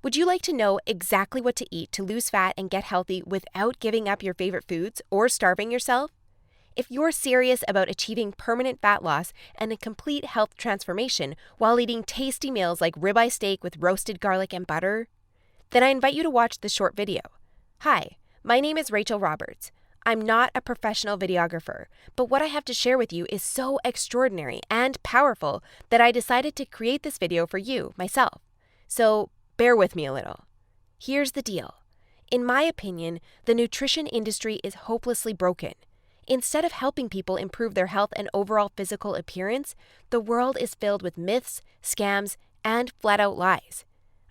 Would you like to know exactly what to eat to lose fat and get healthy without giving up your favorite foods or starving yourself? If you're serious about achieving permanent fat loss and a complete health transformation while eating tasty meals like ribeye steak with roasted garlic and butter, then I invite you to watch this short video. Hi, my name is Rachel Roberts. I'm not a professional videographer, but what I have to share with you is so extraordinary and powerful that I decided to create this video for you, myself. So bear with me a little. Here's the deal. In my opinion, the nutrition industry is hopelessly broken. Instead of helping people improve their health and overall physical appearance, the world is filled with myths, scams, and flat-out lies.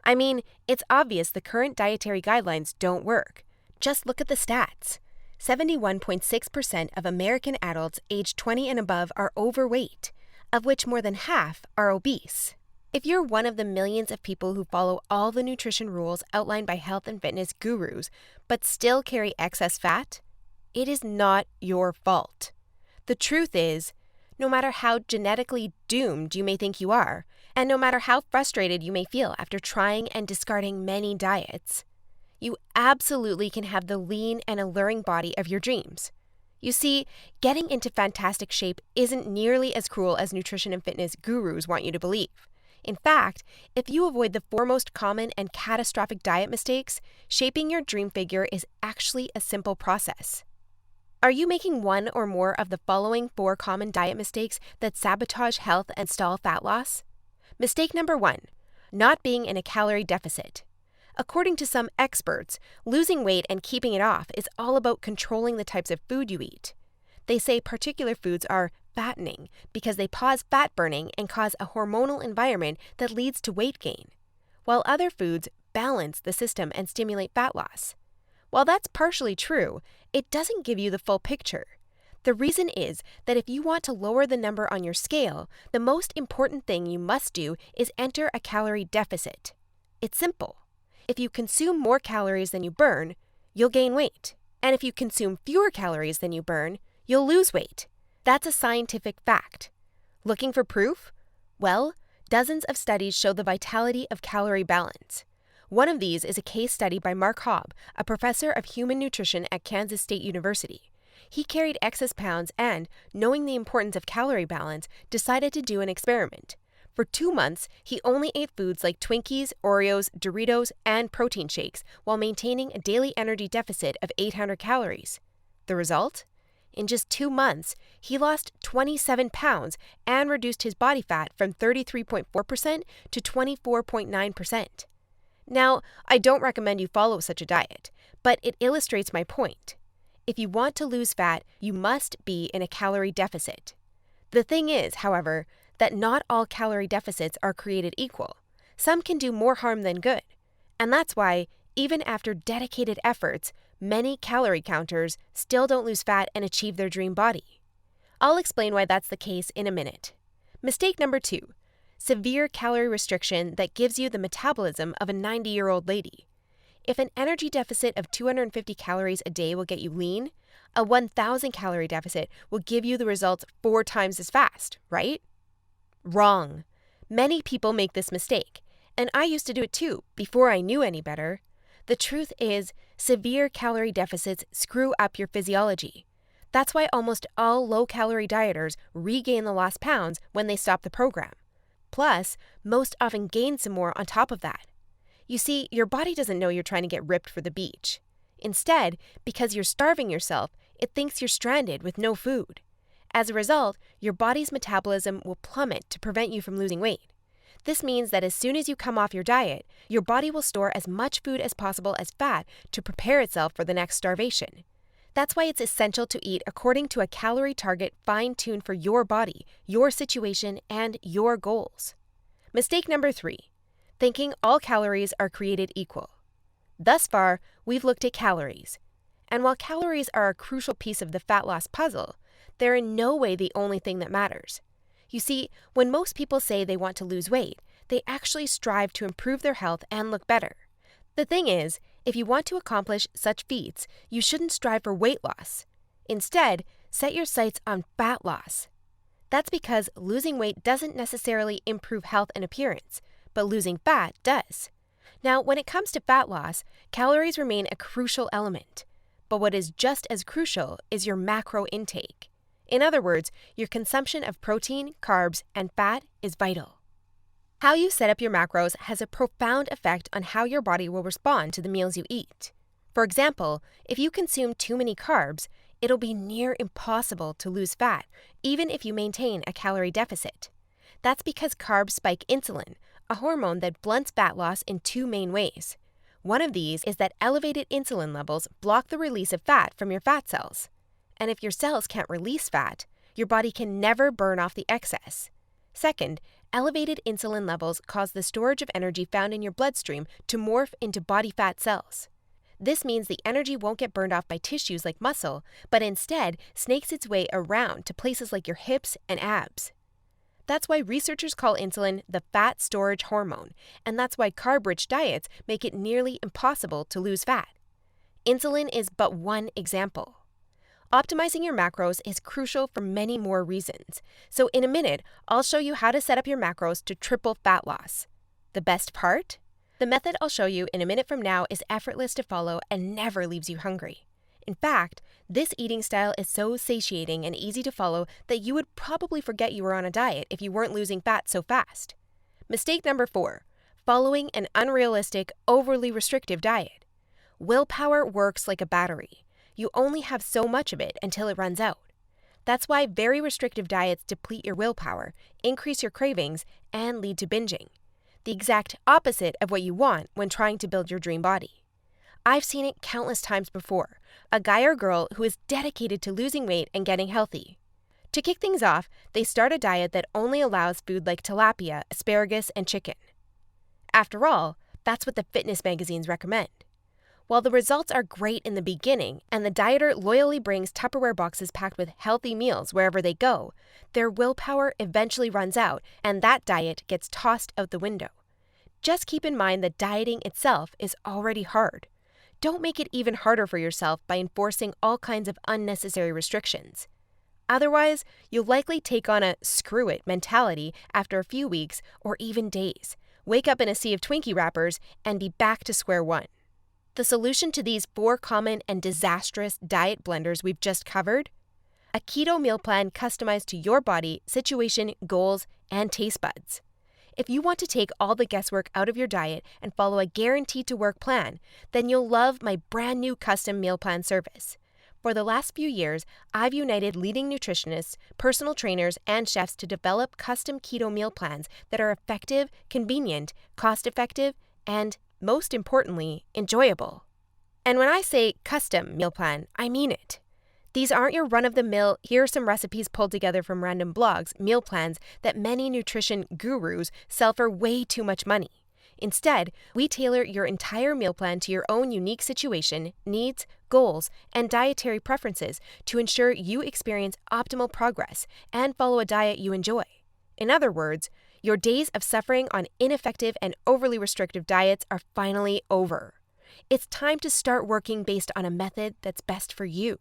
I mean, it's obvious the current dietary guidelines don't work. Just look at the stats. 71.6% of American adults aged 20 and above are overweight, of which more than half are obese. If you're one of the millions of people who follow all the nutrition rules outlined by health and fitness gurus, but still carry excess fat, it is not your fault. The truth is, no matter how genetically doomed you may think you are, and no matter how frustrated you may feel after trying and discarding many diets, you absolutely can have the lean and alluring body of your dreams. You see, getting into fantastic shape isn't nearly as cruel as nutrition and fitness gurus want you to believe. In fact, if you avoid the four most common and catastrophic diet mistakes, shaping your dream figure is actually a simple process. Are you making one or more of the following 4 common diet mistakes that sabotage health and stall fat loss? Mistake number 1, not being in a calorie deficit. According to some experts, losing weight and keeping it off is all about controlling the types of food you eat. They say particular foods are fattening because they pause fat burning and cause a hormonal environment that leads to weight gain, while other foods balance the system and stimulate fat loss. While that's partially true, it doesn't give you the full picture. The reason is that if you want to lower the number on your scale, the most important thing you must do is enter a calorie deficit. It's simple. If you consume more calories than you burn, you'll gain weight. And if you consume fewer calories than you burn, you'll lose weight. That's a scientific fact. Looking for proof? Well, dozens of studies show the vitality of calorie balance. One of these is a case study by Mark Hobb, a professor of human nutrition at Kansas State University. He carried excess pounds and, knowing the importance of calorie balance, decided to do an experiment. For 2 months, he only ate foods like Twinkies, Oreos, Doritos, and protein shakes while maintaining a daily energy deficit of 800 calories. The result? In just 2 months, he lost 27 pounds and reduced his body fat from 33.4% to 24.9%. Now, I don't recommend you follow such a diet, but it illustrates my point. If you want to lose fat, you must be in a calorie deficit. The thing is, however, that not all calorie deficits are created equal. Some can do more harm than good. And that's why, even after dedicated efforts, many calorie counters still don't lose fat and achieve their dream body. I'll explain why that's the case in a minute. Mistake number 2, severe calorie restriction that gives you the metabolism of a 90-year-old lady. If an energy deficit of 250 calories a day will get you lean, a 1,000 calorie deficit will give you the results 4 times as fast, right? Wrong. Many people make this mistake, and I used to do it too, before I knew any better. The truth is, severe calorie deficits screw up your physiology. That's why almost all low-calorie dieters regain the lost pounds when they stop the program. Plus, most often gain some more on top of that. You see, your body doesn't know you're trying to get ripped for the beach. Instead, because you're starving yourself, it thinks you're stranded with no food. As a result, your body's metabolism will plummet to prevent you from losing weight. This means that as soon as you come off your diet, your body will store as much food as possible as fat to prepare itself for the next starvation. That's why it's essential to eat according to a calorie target fine-tuned for your body, your situation, and your goals. Mistake number 3, thinking all calories are created equal. Thus far, we've looked at calories. And while calories are a crucial piece of the fat loss puzzle, they're in no way the only thing that matters. You see, when most people say they want to lose weight, they actually strive to improve their health and look better. The thing is, if you want to accomplish such feats, you shouldn't strive for weight loss. Instead, set your sights on fat loss. That's because losing weight doesn't necessarily improve health and appearance, but losing fat does. Now, when it comes to fat loss, calories remain a crucial element. But what is just as crucial is your macro intake. In other words, your consumption of protein, carbs, and fat is vital. How you set up your macros has a profound effect on how your body will respond to the meals you eat. For example, if you consume too many carbs, it'll be near impossible to lose fat, even if you maintain a calorie deficit. That's because carbs spike insulin, a hormone that blunts fat loss in two main ways. One of these is that elevated insulin levels block the release of fat from your fat cells. And if your cells can't release fat, your body can never burn off the excess. Second, elevated insulin levels cause the storage of energy found in your bloodstream to morph into body fat cells. This means the energy won't get burned off by tissues like muscle, but instead snakes its way around to places like your hips and abs. That's why researchers call insulin the fat storage hormone, and that's why carb-rich diets make it nearly impossible to lose fat. Insulin is but one example. Optimizing your macros is crucial for many more reasons. So in a minute, I'll show you how to set up your macros to triple fat loss. The best part? The method I'll show you in a minute from now is effortless to follow and never leaves you hungry. In fact, this eating style is so satiating and easy to follow that you would probably forget you were on a diet if you weren't losing fat so fast. Mistake number 4, following an unrealistic, overly restrictive diet. Willpower works like a battery. You only have so much of it until it runs out. That's why very restrictive diets deplete your willpower, increase your cravings, and lead to binging. The exact opposite of what you want when trying to build your dream body. I've seen it countless times before, a guy or girl who is dedicated to losing weight and getting healthy. To kick things off, they start a diet that only allows food like tilapia, asparagus, and chicken. After all, that's what the fitness magazines recommend. While the results are great in the beginning, and the dieter loyally brings Tupperware boxes packed with healthy meals wherever they go, their willpower eventually runs out, and that diet gets tossed out the window. Just keep in mind that dieting itself is already hard. Don't make it even harder for yourself by enforcing all kinds of unnecessary restrictions. Otherwise, you'll likely take on a screw it mentality after a few weeks or even days, wake up in a sea of Twinkie wrappers, and be back to square one. The solution to these 4 common and disastrous diet blunders we've just covered? A keto meal plan customized to your body, situation, goals, and taste buds. If you want to take all the guesswork out of your diet and follow a guaranteed-to-work plan, then you'll love my brand new custom meal plan service. For the last few years, I've united leading nutritionists, personal trainers, and chefs to develop custom keto meal plans that are effective, convenient, cost-effective, and most importantly, enjoyable. And when I say custom meal plan, I mean it. These aren't your run-of-the-mill, here are some recipes pulled together from random blogs, meal plans that many nutrition gurus sell for way too much money. Instead, we tailor your entire meal plan to your own unique situation, needs, goals, and dietary preferences to ensure you experience optimal progress and follow a diet you enjoy. In other words, your days of suffering on ineffective and overly restrictive diets are finally over. It's time to start working based on a method that's best for you.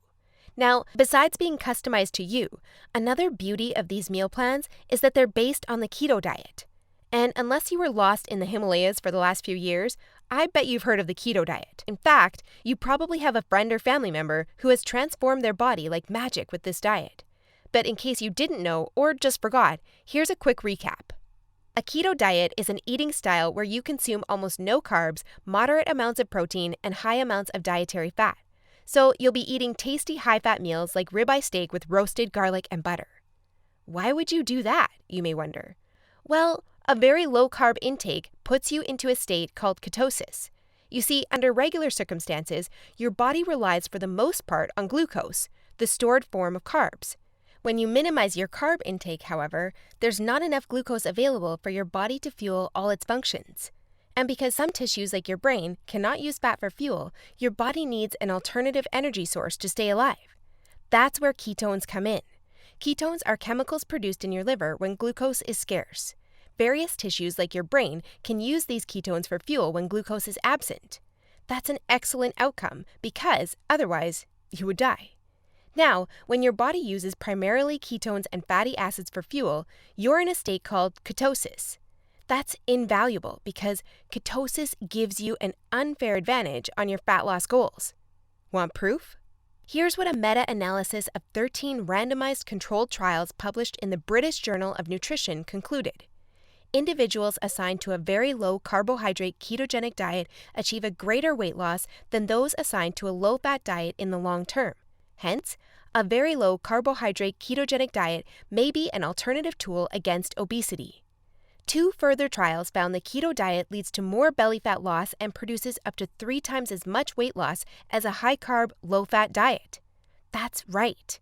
Now, besides being customized to you, another beauty of these meal plans is that they're based on the keto diet. And unless you were lost in the Himalayas for the last few years, I bet you've heard of the keto diet. In fact, you probably have a friend or family member who has transformed their body like magic with this diet. But in case you didn't know or just forgot, here's a quick recap. A keto diet is an eating style where you consume almost no carbs, moderate amounts of protein, and high amounts of dietary fat. So you'll be eating tasty high-fat meals like ribeye steak with roasted garlic and butter. Why would you do that, you may wonder? Well, a very low-carb intake puts you into a state called ketosis. You see, under regular circumstances, your body relies for the most part on glucose, the stored form of carbs. When you minimize your carb intake, however, there's not enough glucose available for your body to fuel all its functions. And because some tissues like your brain cannot use fat for fuel, your body needs an alternative energy source to stay alive. That's where ketones come in. Ketones are chemicals produced in your liver when glucose is scarce. Various tissues like your brain can use these ketones for fuel when glucose is absent. That's an excellent outcome because otherwise you would die. Now, when your body uses primarily ketones and fatty acids for fuel, you're in a state called ketosis. That's invaluable because ketosis gives you an unfair advantage on your fat loss goals. Want proof? Here's what a meta-analysis of 13 randomized controlled trials published in the British Journal of Nutrition concluded. Individuals assigned to a very low carbohydrate ketogenic diet achieve a greater weight loss than those assigned to a low-fat diet in the long term. Hence, a very low carbohydrate ketogenic diet may be an alternative tool against obesity. 2 further trials found the keto diet leads to more belly fat loss and produces up to 3 times as much weight loss as a high-carb, low-fat diet. That's right.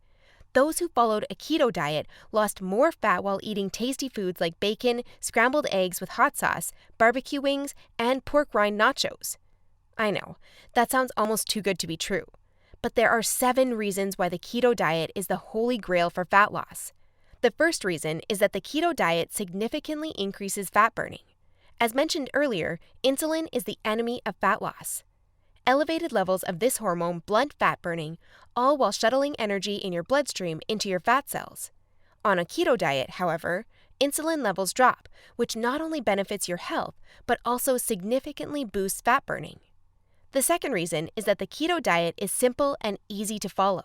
Those who followed a keto diet lost more fat while eating tasty foods like bacon, scrambled eggs with hot sauce, barbecue wings, and pork rind nachos. I know, that sounds almost too good to be true. But there are 7 reasons why the keto diet is the holy grail for fat loss. The first reason is that the keto diet significantly increases fat burning. As mentioned earlier, insulin is the enemy of fat loss. Elevated levels of this hormone blunt fat burning, all while shuttling energy in your bloodstream into your fat cells. On a keto diet, however, insulin levels drop, which not only benefits your health, but also significantly boosts fat burning. The second reason is that the keto diet is simple and easy to follow.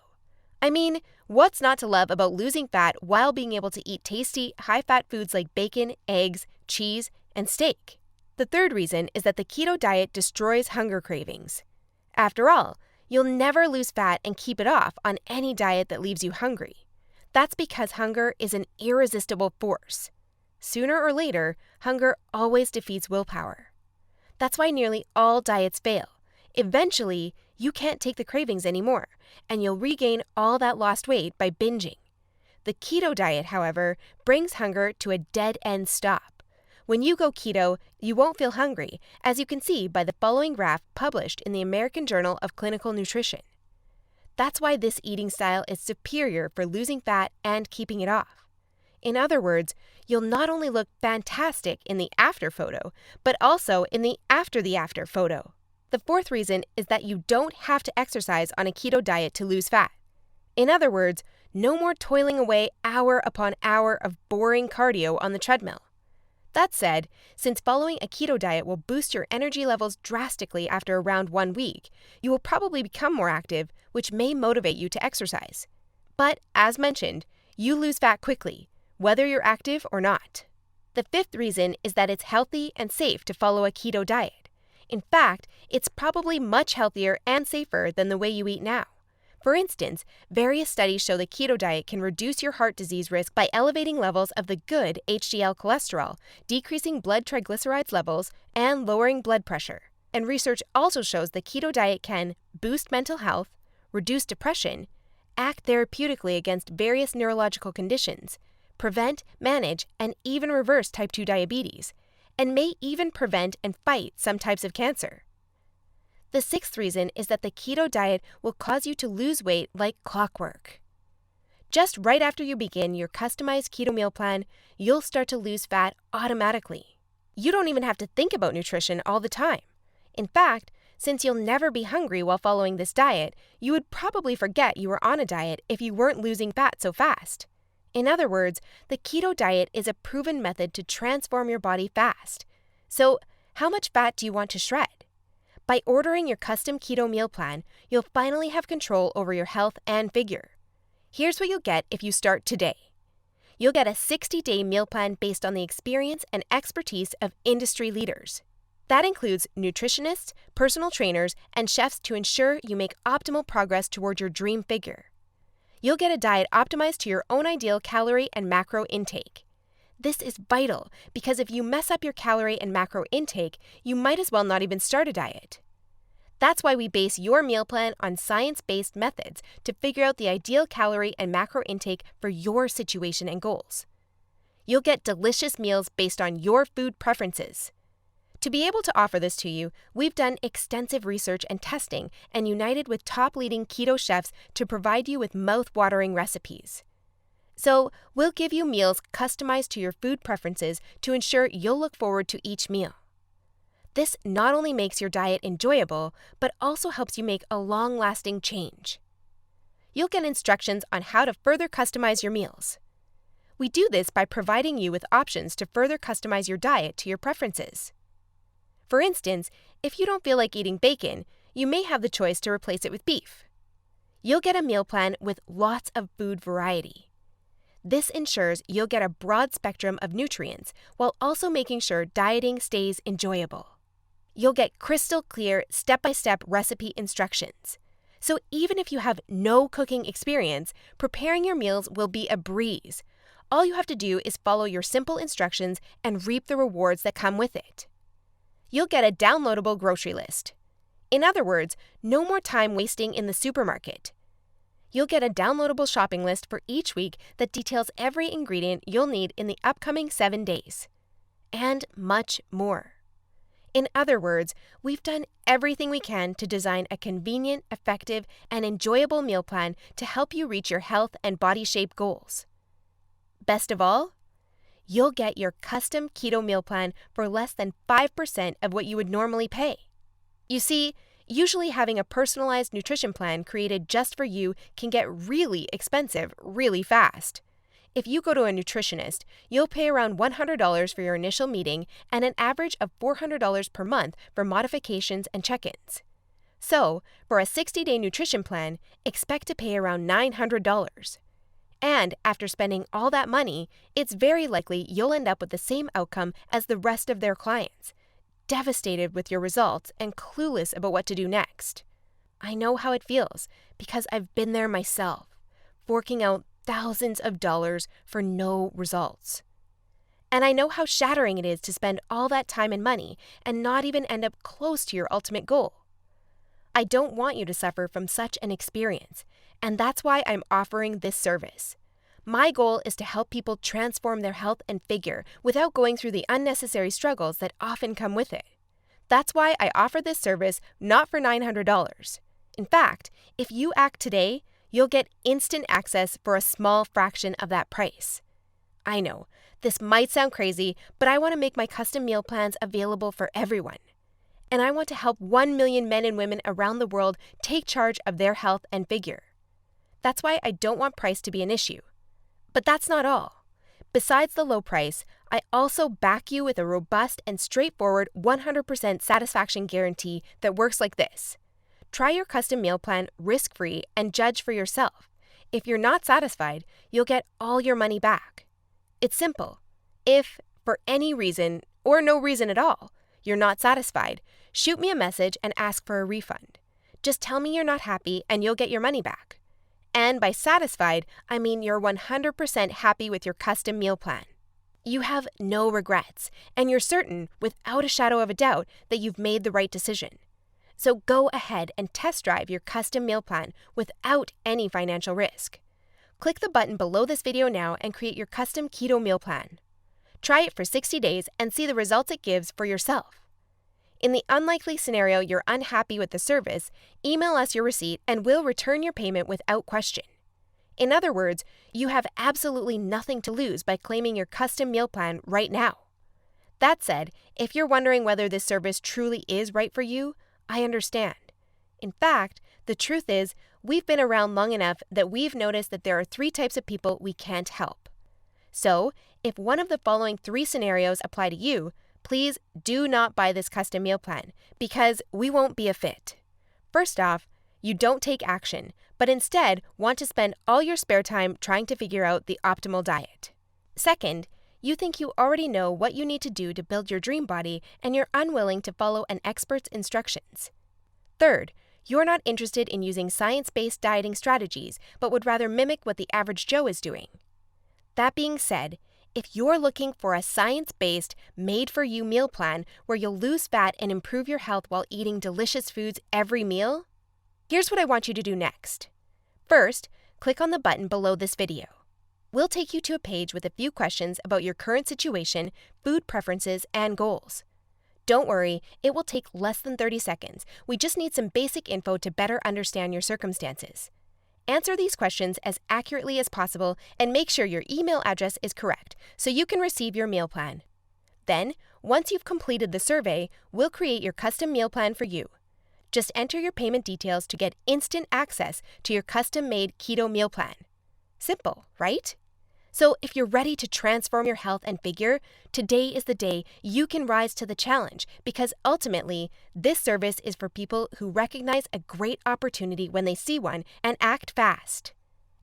I mean, what's not to love about losing fat while being able to eat tasty, high-fat foods like bacon, eggs, cheese, and steak? The third reason is that the keto diet destroys hunger cravings. After all, you'll never lose fat and keep it off on any diet that leaves you hungry. That's because hunger is an irresistible force. Sooner or later, hunger always defeats willpower. That's why nearly all diets fail. Eventually, you can't take the cravings anymore, and you'll regain all that lost weight by binging. The keto diet, however, brings hunger to a dead-end stop. When you go keto, you won't feel hungry, as you can see by the following graph published in the American Journal of Clinical Nutrition. That's why this eating style is superior for losing fat and keeping it off. In other words, you'll not only look fantastic in the after photo, but also in the after photo. The fourth reason is that you don't have to exercise on a keto diet to lose fat. In other words, no more toiling away hour upon hour of boring cardio on the treadmill. That said, since following a keto diet will boost your energy levels drastically after around 1 week, you will probably become more active, which may motivate you to exercise. But, as mentioned, you lose fat quickly, whether you're active or not. The fifth reason is that it's healthy and safe to follow a keto diet. In fact, it's probably much healthier and safer than the way you eat now. For instance, various studies show the keto diet can reduce your heart disease risk by elevating levels of the good HDL cholesterol, decreasing blood triglycerides levels, and lowering blood pressure. And research also shows the keto diet can boost mental health, reduce depression, act therapeutically against various neurological conditions, prevent, manage, and even reverse type 2 diabetes, and may even prevent and fight some types of cancer. The sixth reason is that the keto diet will cause you to lose weight like clockwork. Just right after you begin your customized keto meal plan, you'll start to lose fat automatically. You don't even have to think about nutrition all the time. In fact, since you'll never be hungry while following this diet, you would probably forget you were on a diet if you weren't losing fat so fast. In other words, the keto diet is a proven method to transform your body fast. So, how much fat do you want to shred? By ordering your custom keto meal plan, you'll finally have control over your health and figure. Here's what you'll get if you start today. You'll get a 60-day meal plan based on the experience and expertise of industry leaders. That includes nutritionists, personal trainers, and chefs to ensure you make optimal progress toward your dream figure. You'll get a diet optimized to your own ideal calorie and macro intake. This is vital because if you mess up your calorie and macro intake, you might as well not even start a diet. That's why we base your meal plan on science-based methods to figure out the ideal calorie and macro intake for your situation and goals. You'll get delicious meals based on your food preferences. To be able to offer this to you, we've done extensive research and testing and united with top leading keto chefs to provide you with mouth-watering recipes. So, we'll give you meals customized to your food preferences to ensure you'll look forward to each meal. This not only makes your diet enjoyable, but also helps you make a long-lasting change. You'll get instructions on how to further customize your meals. We do this by providing you with options to further customize your diet to your preferences. For instance, if you don't feel like eating bacon, you may have the choice to replace it with beef. You'll get a meal plan with lots of food variety. This ensures you'll get a broad spectrum of nutrients while also making sure dieting stays enjoyable. You'll get crystal clear, step-by-step recipe instructions. So even if you have no cooking experience, preparing your meals will be a breeze. All you have to do is follow your simple instructions and reap the rewards that come with it. You'll get a downloadable grocery list. In other words, no more time wasting in the supermarket. You'll get a downloadable shopping list for each week that details every ingredient you'll need in the upcoming 7 days. And much more. In other words, we've done everything we can to design a convenient, effective, and enjoyable meal plan to help you reach your health and body shape goals. Best of all, you'll get your custom keto meal plan for less than 5% of what you would normally pay. You see, usually having a personalized nutrition plan created just for you can get really expensive really fast. If you go to a nutritionist, you'll pay around $100 for your initial meeting and an average of $400 per month for modifications and check-ins. So, for a 60-day nutrition plan, expect to pay around $900. And after spending all that money, it's very likely you'll end up with the same outcome as the rest of their clients, devastated with your results and clueless about what to do next. I know how it feels because I've been there myself, forking out thousands of dollars for no results. And I know how shattering it is to spend all that time and money and not even end up close to your ultimate goal. I don't want you to suffer from such an experience, and that's why I'm offering this service. My goal is to help people transform their health and figure without going through the unnecessary struggles that often come with it. That's why I offer this service not for $900. In fact, if you act today, you'll get instant access for a small fraction of that price. I know, this might sound crazy, but I want to make my custom meal plans available for everyone. And I want to help 1 million men and women around the world take charge of their health and figure. That's why I don't want price to be an issue. But that's not all. Besides the low price, I also back you with a robust and straightforward 100% satisfaction guarantee that works like this. Try your custom meal plan risk-free and judge for yourself. If you're not satisfied, you'll get all your money back. It's simple. If, for any reason, or no reason at all, you're not satisfied, shoot me a message and ask for a refund. Just tell me you're not happy and you'll get your money back. And by satisfied, I mean you're 100% happy with your custom meal plan. You have no regrets, and you're certain, without a shadow of a doubt, that you've made the right decision. So go ahead and test drive your custom meal plan without any financial risk. Click the button below this video now and create your custom keto meal plan. Try it for 60 days and see the results it gives for yourself. In the unlikely scenario you're unhappy with the service, email us your receipt and we'll return your payment without question. In other words, you have absolutely nothing to lose by claiming your custom meal plan right now. That said, if you're wondering whether this service truly is right for you, I understand. In fact, the truth is, we've been around long enough that we've noticed that there are 3 types of people we can't help. So, if one of the following 3 scenarios apply to you, please do not buy this custom meal plan because we won't be a fit. First off, you don't take action, but instead want to spend all your spare time trying to figure out the optimal diet. Second, you think you already know what you need to do to build your dream body and you're unwilling to follow an expert's instructions. Third, you're not interested in using science-based dieting strategies, but would rather mimic what the average Joe is doing. That being said, if you're looking for a science-based, made-for-you meal plan where you'll lose fat and improve your health while eating delicious foods every meal, here's what I want you to do next. First, click on the button below this video. We'll take you to a page with a few questions about your current situation, food preferences, and goals. Don't worry, it will take less than 30 seconds. We just need some basic info to better understand your circumstances. Answer these questions as accurately as possible and make sure your email address is correct so you can receive your meal plan. Then, once you've completed the survey, we'll create your custom meal plan for you. Just enter your payment details to get instant access to your custom-made keto meal plan. Simple, right? So if you're ready to transform your health and figure, today is the day you can rise to the challenge, because ultimately, this service is for people who recognize a great opportunity when they see one and act fast.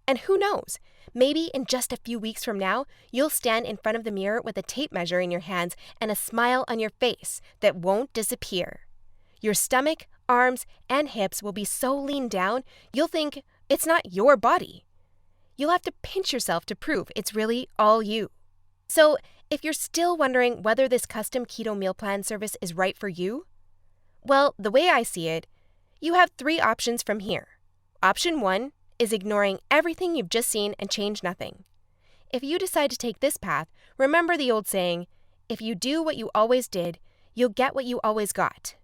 And who knows, maybe in just a few weeks from now, you'll stand in front of the mirror with a tape measure in your hands and a smile on your face that won't disappear. Your stomach, arms, and hips will be so lean down, you'll think it's not your body. You'll have to pinch yourself to prove it's really all you. So, if you're still wondering whether this custom keto meal plan service is right for you, well, the way I see it, you have 3 options from here. Option 1 is ignoring everything you've just seen and change nothing. If you decide to take this path, remember the old saying, if you do what you always did, you'll get what you always got.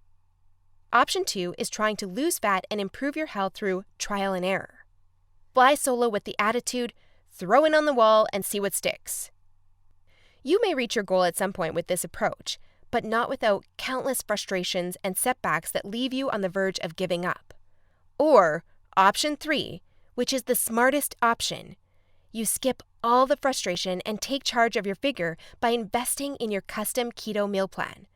Option 2 is trying to lose fat and improve your health through trial and error. Fly solo with the attitude, throw in on the wall and see what sticks. You may reach your goal at some point with this approach, but not without countless frustrations and setbacks that leave you on the verge of giving up. Or option 3, which is the smartest option. You skip all the frustration and take charge of your figure by investing in your custom keto meal plan.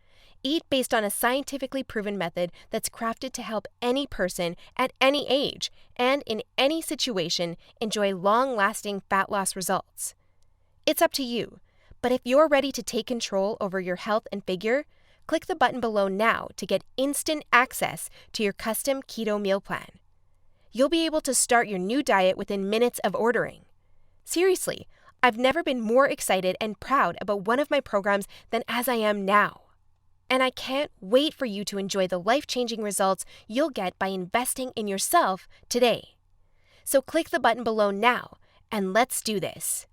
Eat based on a scientifically proven method that's crafted to help any person at any age and in any situation enjoy long-lasting fat loss results. It's up to you, but if you're ready to take control over your health and figure, click the button below now to get instant access to your custom keto meal plan. You'll be able to start your new diet within minutes of ordering. Seriously, I've never been more excited and proud about one of my programs than as I am now. And I can't wait for you to enjoy the life-changing results you'll get by investing in yourself today. So click the button below now, and let's do this.